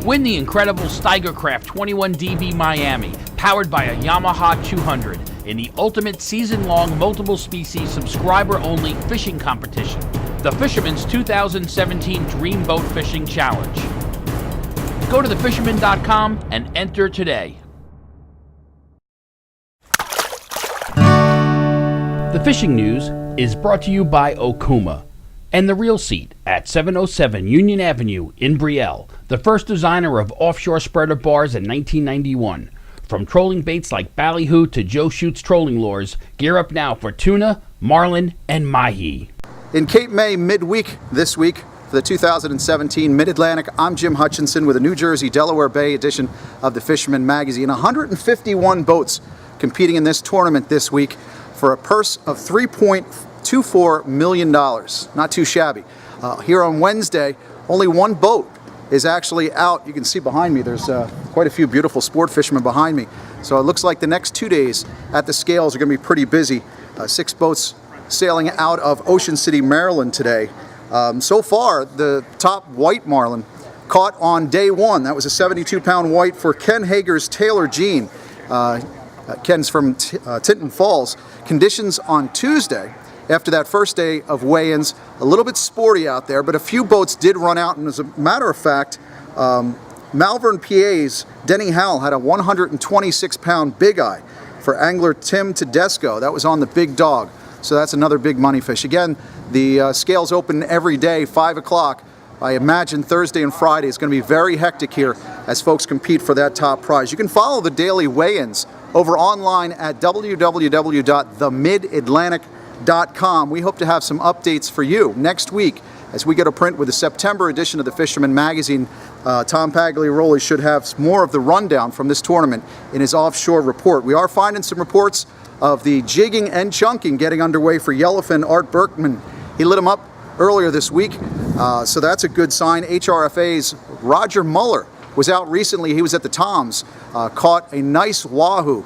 Win the incredible Steigercraft 21DB Miami, powered by a Yamaha 200, in the ultimate season-long multiple-species subscriber-only fishing competition, the Fisherman's 2017 Dream Boat Fishing Challenge. Go to thefisherman.com and enter today. The fishing news is brought to you by Okuma and The Real Seat at 707 Union Avenue in Brielle, the first designer of offshore spreader bars in 1991. From trolling baits like ballyhoo to Joe Shoots trolling lures, gear up now for tuna, marlin, and mahi. In Cape May midweek this week for the 2017 MidAtlantic, I'm Jim Hutchinson with a New Jersey, Delaware Bay edition of the Fisherman magazine. 151 boats competing in this tournament this week for a purse of $3.24 million. Not too shabby. Here on Wednesday, only one boat is actually out. You can see behind me, there's quite a few beautiful sport fishermen behind me. So it looks like the next 2 days at the scales are going to be pretty busy. 6 boats sailing out of Ocean City, Maryland today. So far, the top white marlin caught on day 1. That was a 72-pound white for Ken Hager's Taylor Jean. Ken's from Tinton Falls. Conditions on Tuesday, after that first day of weigh-ins, a little bit sporty out there, but a few boats did run out, and as a matter of fact, Malvern, PA's Denny Howell had a 126-pound big eye for angler Tim Tedesco. That was on the big dog, so that's another big money fish. Again, the scales open every day, 5 o'clock. I imagine Thursday and Friday is going to be very hectic here as folks compete for that top prize. You can follow the daily weigh-ins over online at www.themidatlantic.com. We hope to have some updates for you next week as we get a print with the September edition of the Fisherman magazine. Tom Pagliaroli should have more of the rundown from this tournament in his offshore report. We are finding some reports of the jigging and chunking getting underway for yellowfin Art Berkman. He lit him up earlier this week, so that's a good sign. HRFA's Roger Muller was out recently. He was at the Toms, caught a nice wahoo,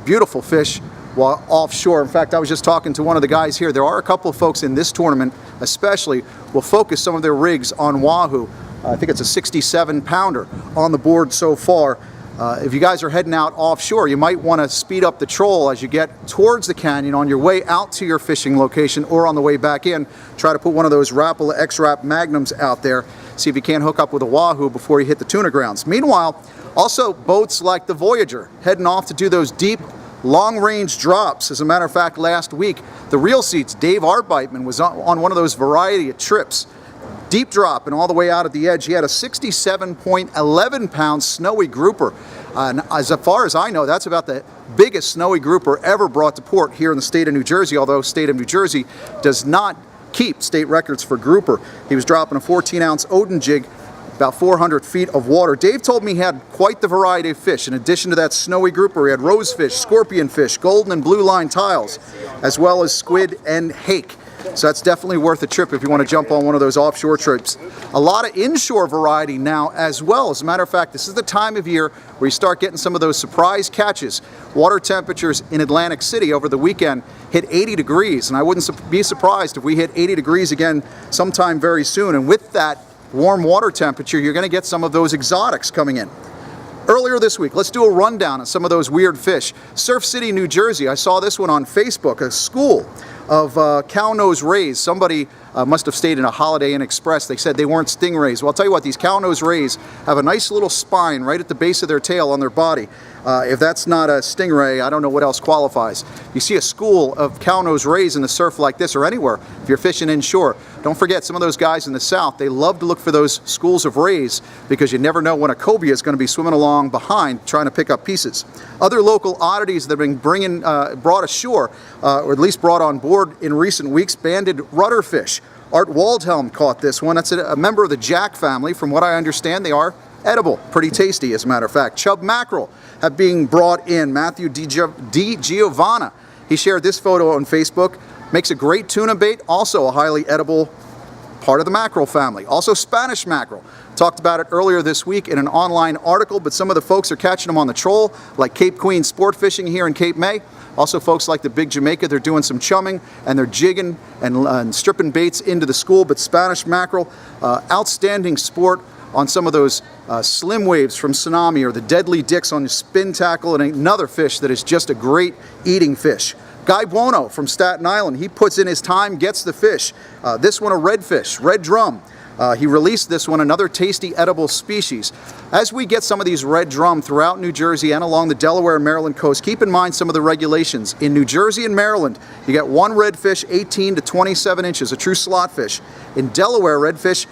beautiful fish while offshore. In fact, I was just talking to one of the guys here. There are a couple of folks in this tournament especially will focus some of their rigs on wahoo. I think it's a 67-pounder on the board so far. If you guys are heading out offshore, you might want to speed up the troll as you get towards the canyon on your way out to your fishing location or on the way back in. Try to put one of those Rapala X-Rap Magnums out there. See if you can't hook up with a wahoo before you hit the tuna grounds. Meanwhile, also boats like the Voyager heading off to do those deep, long-range drops. As a matter of fact, last week, the Real Seats, Dave Arbeitman, was on one of those variety of trips. Deep drop and all the way out at the edge. He had a 67.11-pound snowy grouper. And as far as I know, that's about the biggest snowy grouper ever brought to port here in the state of New Jersey, although state of New Jersey does not keep state records for grouper. He was dropping a 14-ounce Odin jig, about 400 feet of water. Dave told me he had quite the variety of fish. In addition to that snowy grouper, he had rosefish, scorpionfish, golden and blue line tiles, as well as squid and hake. So that's definitely worth a trip if you want to jump on one of those offshore trips. A lot of inshore variety now as well. As a matter of fact, this is the time of year where you start getting some of those surprise catches. Water temperatures in Atlantic City over the weekend hit 80 degrees, and I wouldn't be surprised if we hit 80 degrees again sometime very soon. And with that warm water temperature, you're going to get some of those exotics coming in. Earlier this week, let's do a rundown of some of those weird fish. Surf City, New Jersey, I saw this one on Facebook, a school of Cownose rays. Somebody must have stayed in a Holiday Inn Express. They said they weren't stingrays. Well, I'll tell you what, these Cownose rays have a nice little spine right at the base of their tail on their body. If that's not a stingray, I don't know what else qualifies. You see a school of Cownose rays in the surf like this or anywhere if you're fishing inshore. Don't forget, some of those guys in the south, they love to look for those schools of rays because you never know when a cobia is going to be swimming along behind trying to pick up pieces. Other local oddities that have been brought ashore, or at least brought on board in recent weeks, banded rudderfish. Art Waldhelm caught this one. That's a member of the jack family. From what I understand, they are edible, pretty tasty as a matter of fact. Chub mackerel have been brought in. Matthew Di Giovanna, he shared this photo on Facebook. Makes a great tuna bait, also a highly edible part of the mackerel family. Also Spanish mackerel. Talked about it earlier this week in an online article, but some of the folks are catching them on the troll, like Cape Queen Sport Fishing here in Cape May. Also folks like the Big Jamaica, they're doing some chumming and they're jigging and stripping baits into the school. But Spanish mackerel, outstanding sport on some of those slim waves from tsunami, or the deadly dicks on your spin tackle, and another fish that is just a great eating fish. Guy Buono from Staten Island, he puts in his time, gets the fish. This one a redfish, red drum. He released this one, another tasty edible species. As we get some of these red drum throughout New Jersey and along the Delaware and Maryland coast, keep in mind some of the regulations. In New Jersey and Maryland, you get one redfish 18 to 27 inches, a true slot fish. In Delaware, redfish,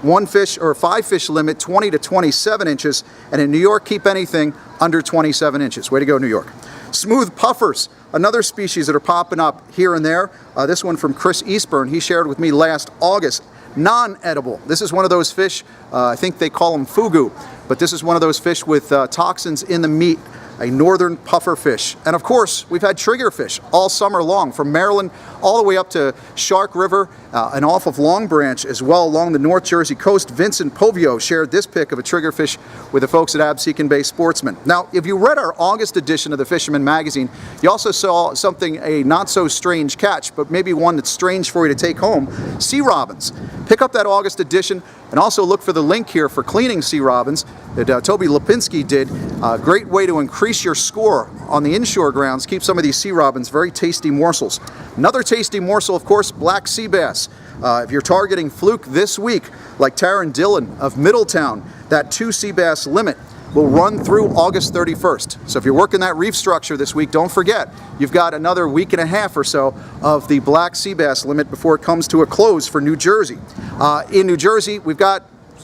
one fish or 5 fish limit, 20 to 27 inches. And in New York, keep anything under 27 inches. Way to go, New York. Smooth puffers, another species that are popping up here and there. This one from Chris Eastburn, he shared with me last August. Non-edible. This is one of those fish, I think they call them fugu, but this is one of those fish with toxins in the meat, a northern puffer fish. And of course, we've had triggerfish all summer long, from Maryland all the way up to Shark River and off of Long Branch as well along the North Jersey coast. Vincent Povio shared this pic of a triggerfish with the folks at Absecon Bay Sportsman. Now, if you read our August edition of the Fisherman magazine, you also saw something, a not so strange catch, but maybe one that's strange for you to take home, sea robins. Pick up that August edition and also look for the link here for cleaning sea robins that Toby Lipinski did. A great way to increase your score on the inshore grounds. Keep some of these sea robins, very tasty morsels. Another tasty morsel, of course, black sea bass. If you're targeting fluke this week, like Taryn Dillon of Middletown, that 2 sea bass limit will run through August 31st. So if you're working that reef structure this week, don't forget, you've got another week and a half or so of the black sea bass limit before it comes to a close for New Jersey. In New Jersey, we've got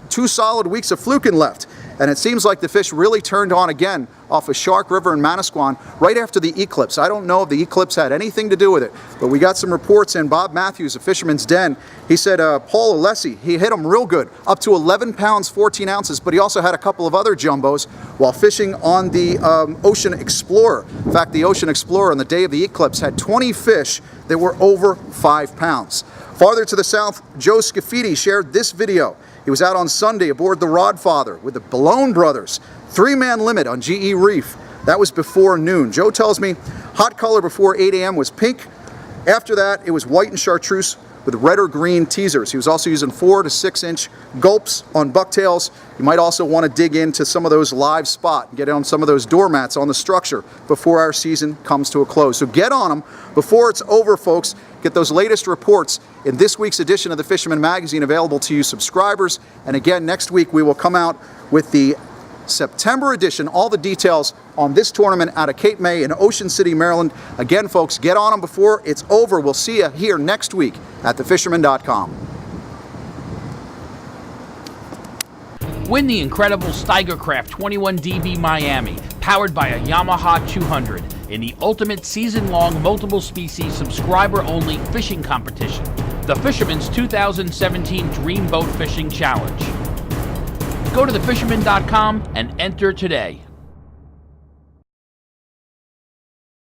2 solid weeks of fluking left. And it seems like the fish really turned on again off of Shark River and Manasquan right after the eclipse. I don't know if the eclipse had anything to do with it, but we got some reports in. Bob Matthews of Fisherman's Den, he said Paul Alessi, he hit him real good, up to 11 pounds, 14 ounces, but he also had a couple of other jumbos while fishing on the Ocean Explorer. In fact, the Ocean Explorer on the day of the eclipse had 20 fish that were over 5 pounds. Farther to the south, Joe Scafidi shared this video. He was out on Sunday aboard the Rodfather with the Balone brothers. 3-man limit on GE Reef. That was before noon. Joe tells me hot color before 8 a.m. was pink. After that, it was white and chartreuse with red or green teasers. He was also using 4 to 6 inch gulps on bucktails. You might also want to dig into some of those live spot and get on some of those doormats on the structure before our season comes to a close. So get on them before it's over, folks. Get those latest reports in this week's edition of the Fisherman magazine available to you subscribers. And again, next week we will come out with the September edition, all the details on this tournament out of Cape May in Ocean City, Maryland. Again, folks, get on them before it's over. We'll see you here next week at thefisherman.com. Win the incredible Steigercraft 21DB Miami, powered by a Yamaha 200, in the ultimate season-long multiple-species subscriber-only fishing competition, the Fisherman's 2017 Dream Boat Fishing Challenge. Go to thefisherman.com and enter today.